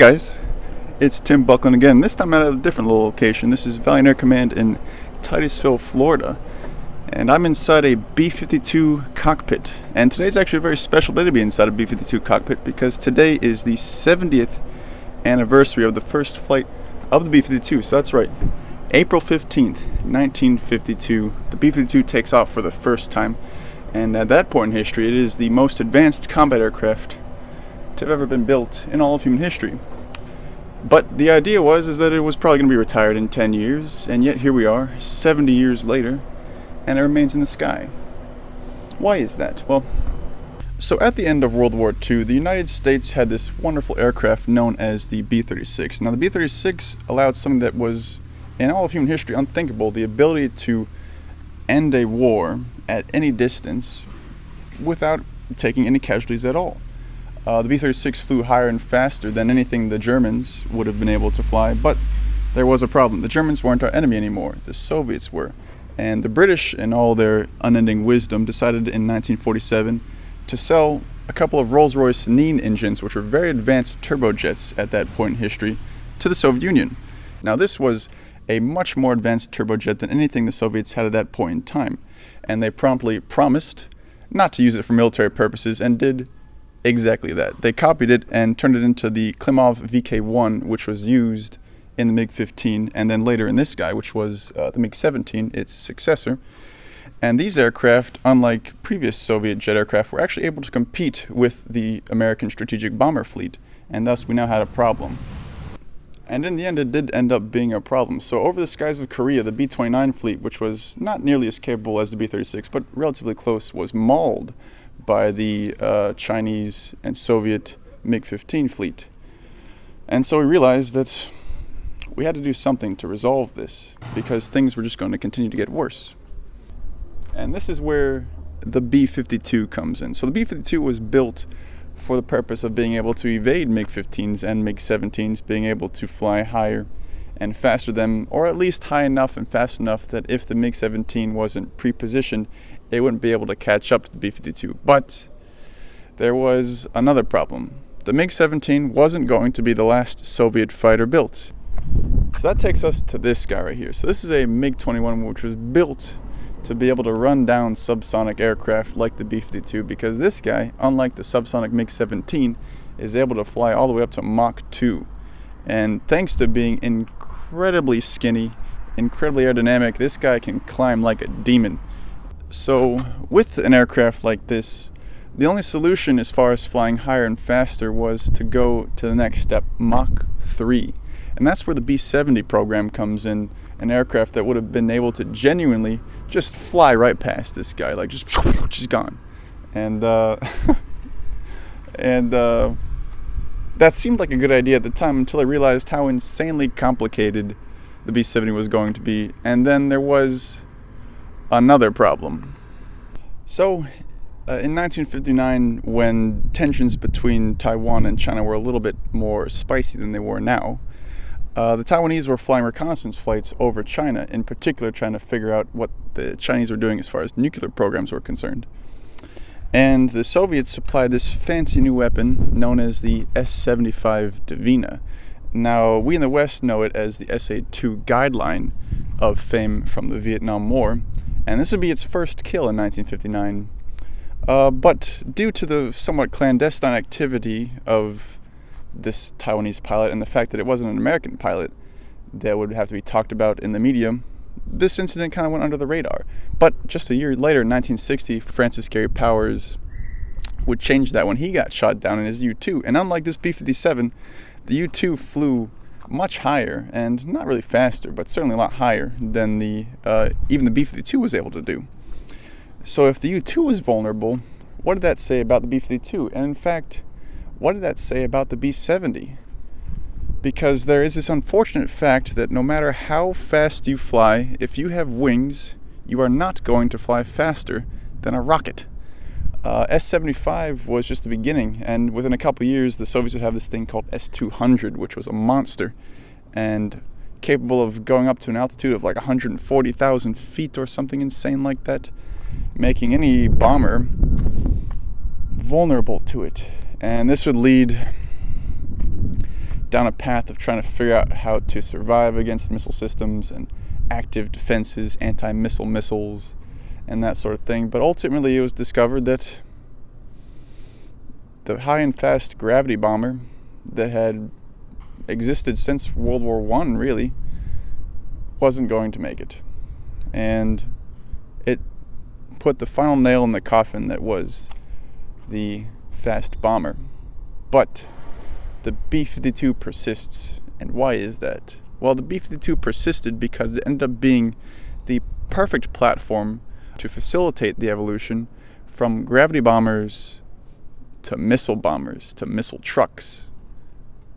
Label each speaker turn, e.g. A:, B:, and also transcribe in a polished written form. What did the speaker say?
A: guys, it's Tim Buckland again. This time at a different little location. This is Valiant Air Command in Titusville, Florida. And I'm inside a B-52 cockpit. And today's actually a very special day to be inside a B-52 cockpit because today is the 70th anniversary of the first flight of the B-52. So that's right, April 15th, 1952, the B-52 takes off for the first time. And at that point in history, it is the most advanced combat aircraft to have ever been built in all of human history. But the idea was that it was probably going to be retired in 10 years, and yet here we are, 70 years later, and it remains in the sky. Why is that? Well, so at the end of World War II, the United States had this wonderful aircraft known as the B-36. Now, the B-36 allowed something that was, in all of human history, unthinkable, the ability to end a war at any distance without taking any casualties at all. The B-36 flew higher and faster than anything the Germans would have been able to fly, but there was a problem. The Germans weren't our enemy anymore, the Soviets were. And the British, in all their unending wisdom, decided in 1947 to sell a couple of Rolls-Royce Nene engines, which were very advanced turbojets at that point in history, to the Soviet Union. Now this was a much more advanced turbojet than anything the Soviets had at that point in time. And they promptly promised not to use it for military purposes and did exactly that. They copied it and turned it into the Klimov VK-1, which was used in the MiG-15, and then later in this guy, which was the MiG-17, its successor. And these aircraft, unlike previous Soviet jet aircraft, were actually able to compete with the American strategic bomber fleet, and thus we now had a problem. And in the end, it did end up being a problem. So over the skies of Korea, the B-29 fleet, which was not nearly as capable as the B-36, but relatively close, was mauled by the Chinese and Soviet MiG-15 fleet. And so we realized that we had to do something to resolve this because things were just going to continue to get worse. And this is where the B-52 comes in. So the B-52 was built for the purpose of being able to evade MiG-15s and MiG-17s, being able to fly higher and faster than them, or at least high enough and fast enough that if the MiG-17 wasn't pre-positioned, they wouldn't be able to catch up to the B-52. But there was another problem. The MiG-17 wasn't going to be the last Soviet fighter built. So that takes us to this guy right here. So this is a MiG-21, which was built to be able to run down subsonic aircraft like the B-52, because this guy, unlike the subsonic MiG-17, is able to fly all the way up to Mach 2. And thanks to being incredibly skinny, incredibly aerodynamic, this guy can climb like a demon. So with an aircraft like this, the only solution as far as flying higher and faster was to go to the next step, Mach 3. And that's where the B-70 program comes in, an aircraft that would have been able to genuinely just fly right past this guy, like just gone. And that seemed like a good idea at the time until I realized how insanely complicated the B-70 was going to be. And then there was another problem. So, in 1959, when tensions between Taiwan and China were a little bit more spicy than they were now, the Taiwanese were flying reconnaissance flights over China, in particular trying to figure out what the Chinese were doing as far as nuclear programs were concerned. And the Soviets supplied this fancy new weapon known as the S-75 Dvina. Now, we in the West know it as the SA-2 Guideline of fame from the Vietnam War, and this would be its first kill in 1959. But due to the somewhat clandestine activity of this Taiwanese pilot and the fact that it wasn't an American pilot that would have to be talked about in the media, this incident kind of went under the radar. But just a year later, in 1960, Francis Gary Powers would change that when he got shot down in his U-2. And unlike this B-57, the U-2 flew much higher and not really faster, but certainly a lot higher than even the B-52 was able to do. So if the U-2 was vulnerable, what did that say about the B-52? And in fact, what did that say about the B-70? Because there is this unfortunate fact that no matter how fast you fly, if you have wings, you are not going to fly faster than a rocket. S-75 was just the beginning, and within a couple years, the Soviets would have this thing called S-200, which was a monster, and capable of going up to an altitude of like 140,000 feet or something insane like that, making any bomber vulnerable to it. And this would lead down a path of trying to figure out how to survive against missile systems and active defenses, anti-missile missiles, and that sort of thing. But ultimately it was discovered that the high and fast gravity bomber that had existed since World War I really wasn't going to make it. And it put the final nail in the coffin that was the fast bomber. But the B-52 persists. And why is that? Well, the B-52 persisted because it ended up being the perfect platform to facilitate the evolution from gravity bombers to missile trucks.